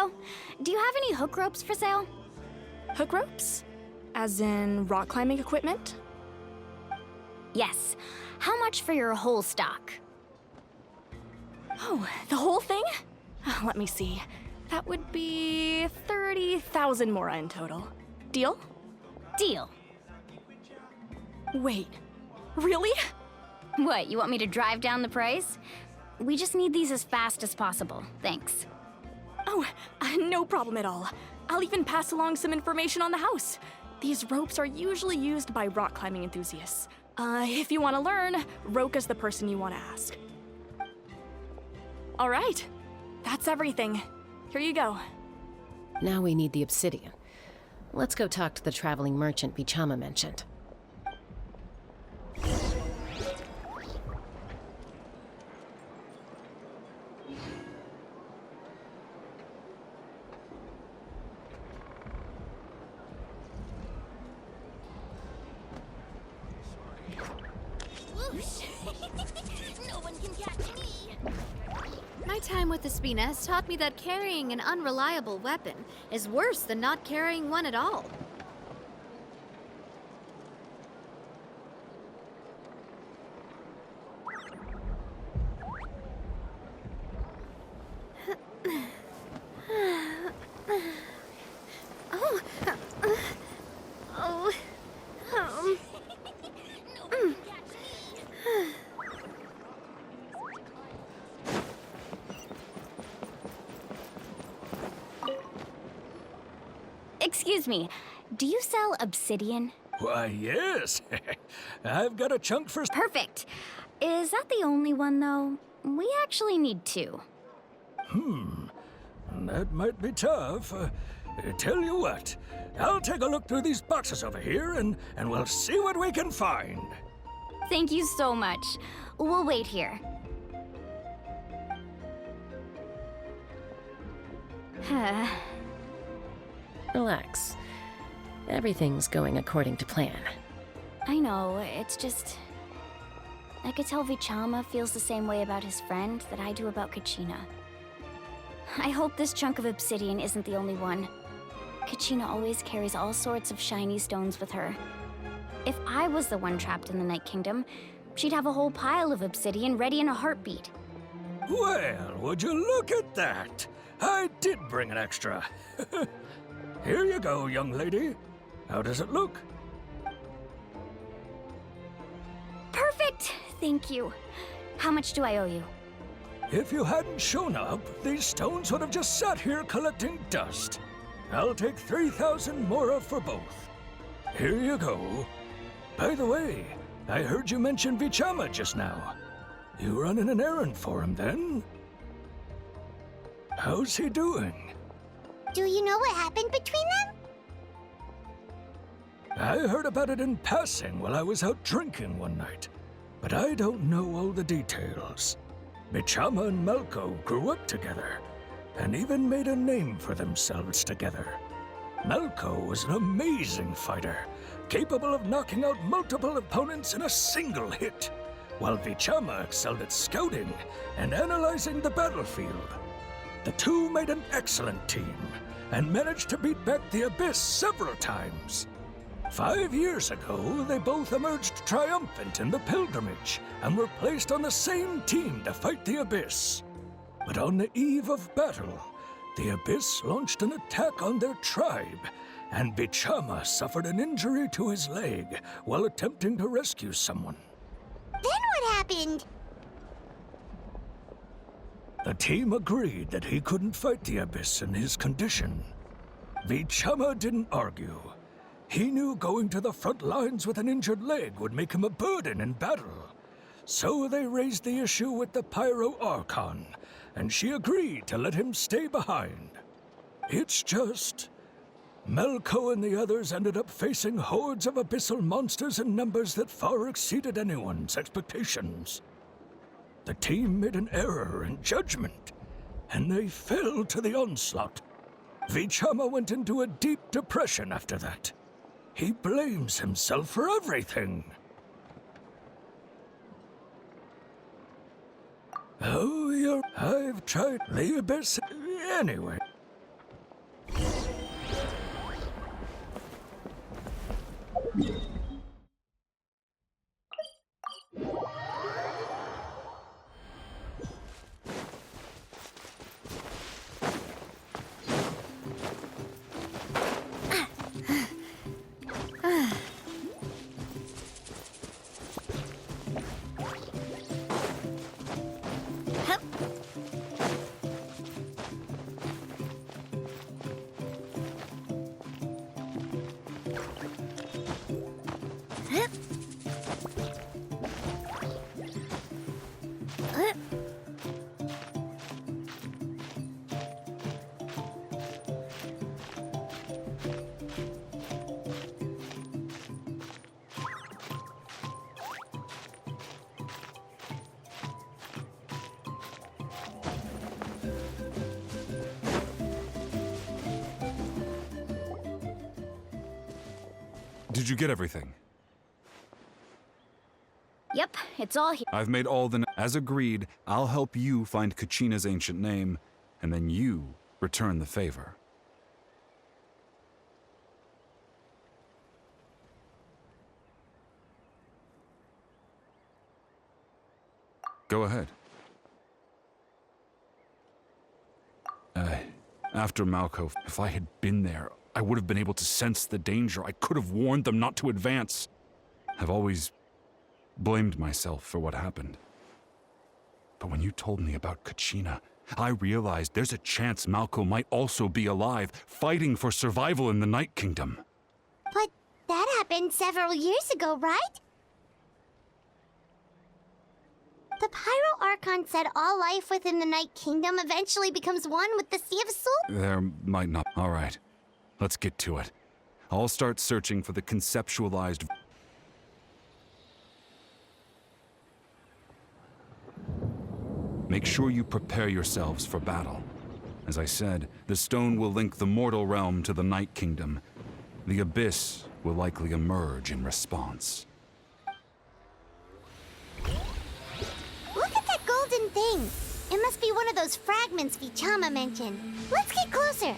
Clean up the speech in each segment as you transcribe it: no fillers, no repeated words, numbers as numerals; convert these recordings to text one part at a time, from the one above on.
Hello. Do you have any hook ropes for sale? Hook ropes? As in rock climbing equipment? Yes. How much for your whole stock? Oh, the whole thing? Let me see. That would be 30,000 mora in total. Deal? Deal. Wait, really? What, you want me to drive down the price? We just need these as fast as possible. Thanks. Oh, no problem at all. I'll even pass along some information on the house. These ropes are usually used by rock climbing enthusiasts. If you want to learn, Roka's the person you want to ask. All right, that's everything. Here you go. Now we need the obsidian. Let's go talk to the traveling merchant Bichama mentioned. No one can catch me! My time with Espina has taught me that carrying an unreliable weapon is worse than not carrying one at all. Excuse me, do you sell obsidian? Why, yes. I've got a chunk for... Perfect. Is that the only one, though? We actually need two. That might be tough. Tell you what, I'll take a look through these boxes over here, and we'll see what we can find. Thank you so much. We'll wait here. Relax. Everything's going according to plan. I know, it's just... I could tell Vichama feels the same way about his friend that I do about Kachina. I hope this chunk of obsidian isn't the only one. Kachina always carries all sorts of shiny stones with her. If I was the one trapped in the Night Kingdom, she'd have a whole pile of obsidian ready in a heartbeat. Well, would you look at that? I did bring an extra. Here you go, young lady. How does it look? Perfect! Thank you. How much do I owe you? If you hadn't shown up, these stones would have just sat here collecting dust. I'll take 3,000 mora for both. Here you go. By the way, I heard you mention Vichama just now. You running an errand for him, then? How's he doing? Do you know what happened between them? I heard about it in passing while I was out drinking one night, but I don't know all the details. Bichama and Malko grew up together, and even made a name for themselves together. Malko was an amazing fighter, capable of knocking out multiple opponents in a single hit, while Vichama excelled at scouting and analyzing the battlefield. The two made an excellent team, and managed to beat back the Abyss several times. 5 years ago, they both emerged triumphant in the pilgrimage, and were placed on the same team to fight the Abyss. But on the eve of battle, the Abyss launched an attack on their tribe, and Bichama suffered an injury to his leg while attempting to rescue someone. Then what happened? The team agreed that he couldn't fight the Abyss in his condition. Vichama didn't argue. He knew going to the front lines with an injured leg would make him a burden in battle. So they raised the issue with the Pyro Archon, and she agreed to let him stay behind. It's just... Malko and the others ended up facing hordes of abyssal monsters in numbers that far exceeded anyone's expectations. The team made an error in judgment, and they fell to the onslaught. Vichama went into a deep depression after that. He blames himself for everything. Oh, I've tried the Abyss anyway. Did you get everything? Yep, it's all here. I've made all the... As agreed, I'll help you find Kachina's ancient name, and then you return the favor. Go ahead. After Malko, if I had been there, I would have been able to sense the danger. I could have warned them not to advance. I've always blamed myself for what happened. But when you told me about Kachina, I realized there's a chance Malko might also be alive, fighting for survival in the Night Kingdom. But that happened several years ago, right? The Pyro Archon said all life within the Night Kingdom eventually becomes one with the Sea of Soul. There might not... All right, let's get to it. I'll start searching for the conceptualized... Make sure you prepare yourselves for battle. As I said, the stone will link the mortal realm to the Night Kingdom. The Abyss will likely emerge in response. Look at that golden thing. It must be one of those fragments Vichama mentioned. Let's get closer.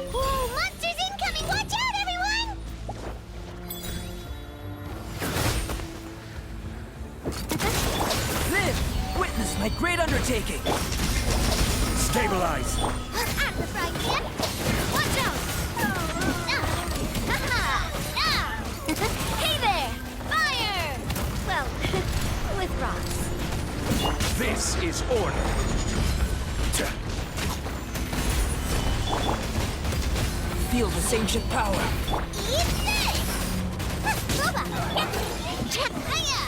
Whoa, monsters incoming! Watch out, everyone! Live! Witness my great undertaking! Stabilize! At the fry pan! Watch out! Hey there! Fire! Well, with rocks. This is order! Feel this ancient power! Eat this! Boba! Hiya!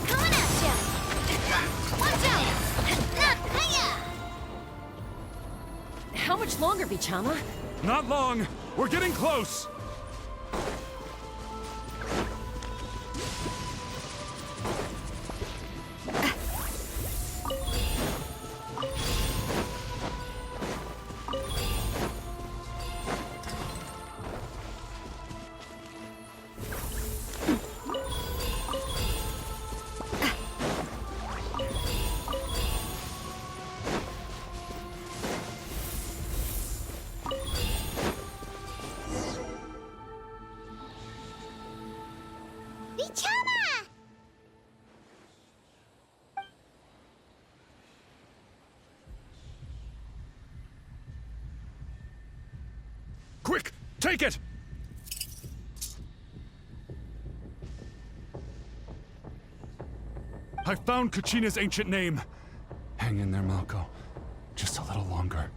Coming at ya! Watch out! Hiya! How much longer, Vichama? Not long! We're getting close! Vichama! Quick! Take it! I found Kachina's ancient name. Hang in there, Malko. Just a little longer.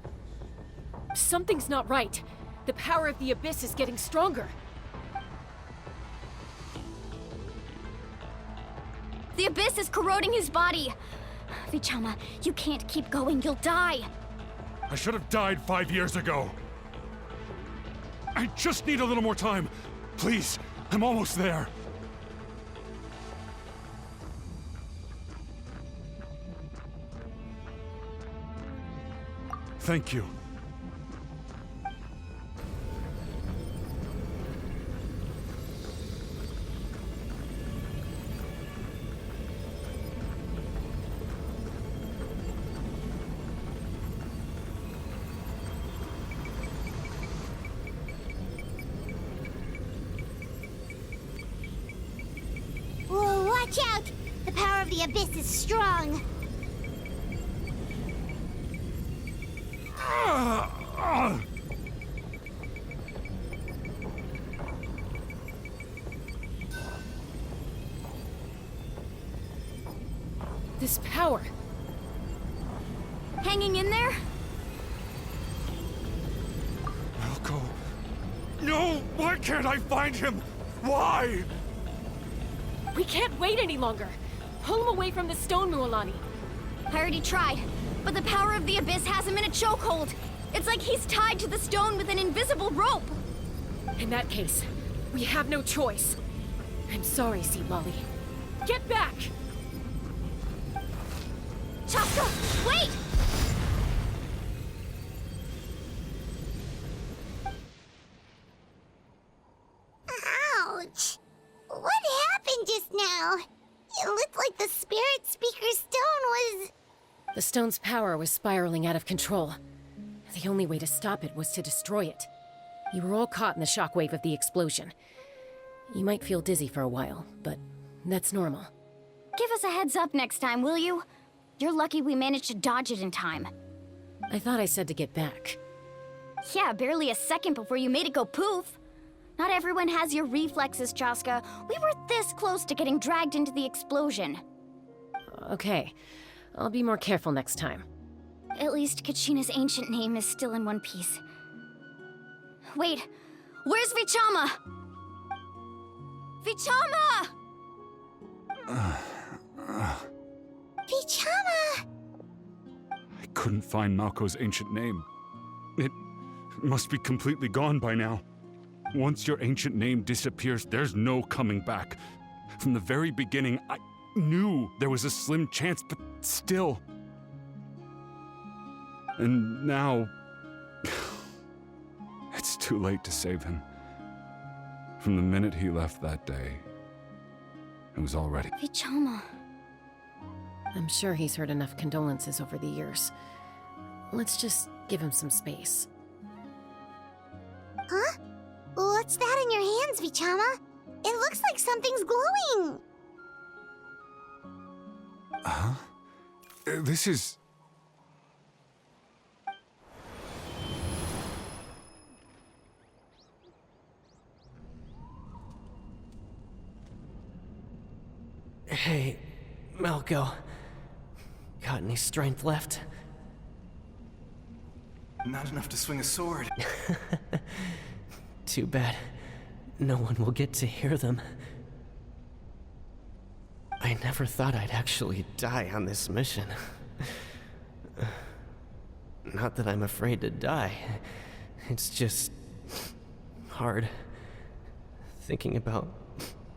Something's not right. The power of the Abyss is getting stronger. The Abyss is corroding his body. Vichama, you can't keep going. You'll die. I should have died 5 years ago. I just need a little more time. Please, I'm almost there. Thank you. Whoa, watch out! The power of the Abyss is strong. This power. Hanging in there? Malko! No! Why can't I find him? Why? We can't wait any longer. Pull him away from the stone, Mualani. I already tried, but the power of the Abyss has him in a chokehold. It's like he's tied to the stone with an invisible rope. In that case, we have no choice. I'm sorry, Sea Molly. Get back! CHASCA, wait! Ouch! What happened just now? It looked like the Spirit Speaker's stone was... The stone's power was spiraling out of control. The only way to stop it was to destroy it. You were all caught in the shockwave of the explosion. You might feel dizzy for a while, but that's normal. Give us a heads up next time, will you? You're lucky we managed to dodge it in time. I thought I said to get back. Yeah, barely a second before you made it go poof. Not everyone has your reflexes, CHASCA. We were this close to getting dragged into the explosion. Okay, I'll be more careful next time. At least Kachina's ancient name is still in one piece. Wait, where's Vichama? Vichama! Vichama! I couldn't find Malko's ancient name. It must be completely gone by now. Once your ancient name disappears, there's no coming back. From the very beginning, I knew there was a slim chance, but still. And now... it's too late to save him. From the minute he left that day, it was already... Vichama. I'm sure he's heard enough condolences over the years. Let's just give him some space. Huh? What's that in your hands, Vichama? It looks like something's glowing! Huh? This is... Hey, Malko. Got any strength left? Not enough to swing a sword. Too bad. No one will get to hear them. I never thought I'd actually die on this mission. Not that I'm afraid to die. It's just... hard. Thinking about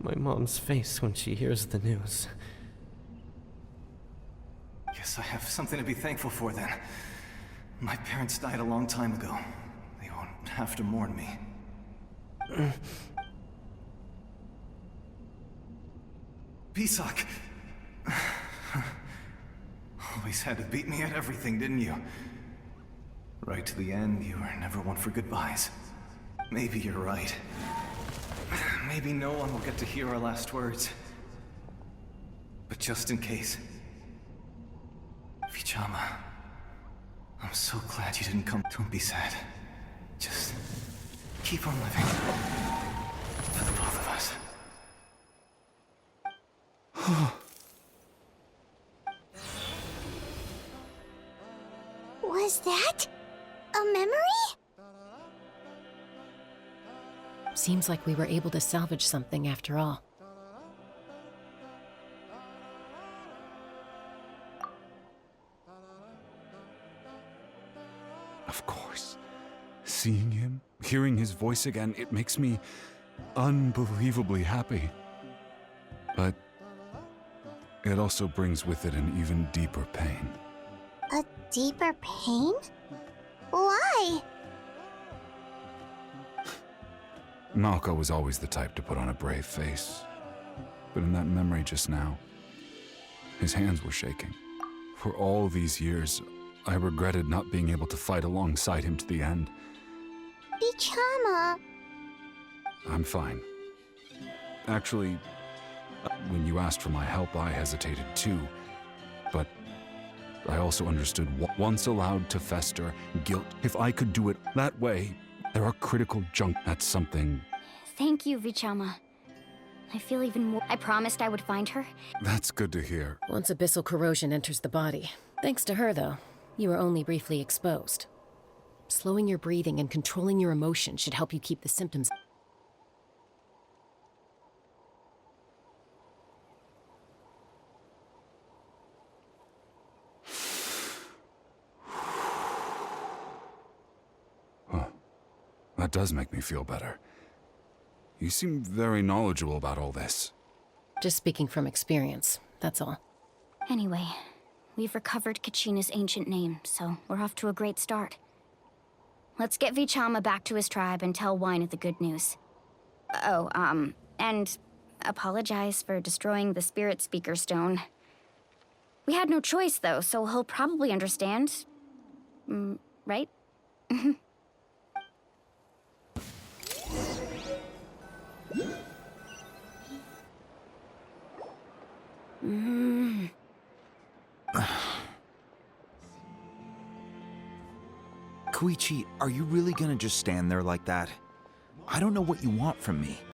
my mom's face when she hears the news. Guess I have something to be thankful for then. My parents died a long time ago. They won't have to mourn me. Pisak! Always had to beat me at everything, didn't you? Right to the end, you were never one for goodbyes. Maybe you're right. Maybe no one will get to hear our last words. But just in case... Vichama... I'm so glad you didn't come. Don't be sad. Just... keep on living. For the both of us. Was that... a memory? Seems like we were able to salvage something after all. Of course. Seeing him, hearing his voice again, it makes me unbelievably happy. But it also brings with it an even deeper pain. A deeper pain? Why? Malko was always the type to put on a brave face. But in that memory just now, his hands were shaking. For all these years, I regretted not being able to fight alongside him to the end. Vichama... I'm fine. Actually, when you asked for my help, I hesitated too. But I also understood once allowed to fester, guilt. If I could do it that way, there are critical junk. That's something... Thank you, Vichama. I feel even more... I promised I would find her. That's good to hear. Once abyssal corrosion enters the body. Thanks to her, though, you were only briefly exposed. Slowing your breathing and controlling your emotions should help you keep the symptoms. That does make me feel better. You seem very knowledgeable about all this. Just speaking from experience, that's all. Anyway, we've recovered Kachina's ancient name, so we're off to a great start. Let's get Vichama back to his tribe and tell Wyneth the good news. Oh, and apologize for destroying the Spirit Speaker Stone. We had no choice, though, so he'll probably understand. Right? Koichi, are you really gonna just stand there like that? I don't know what you want from me.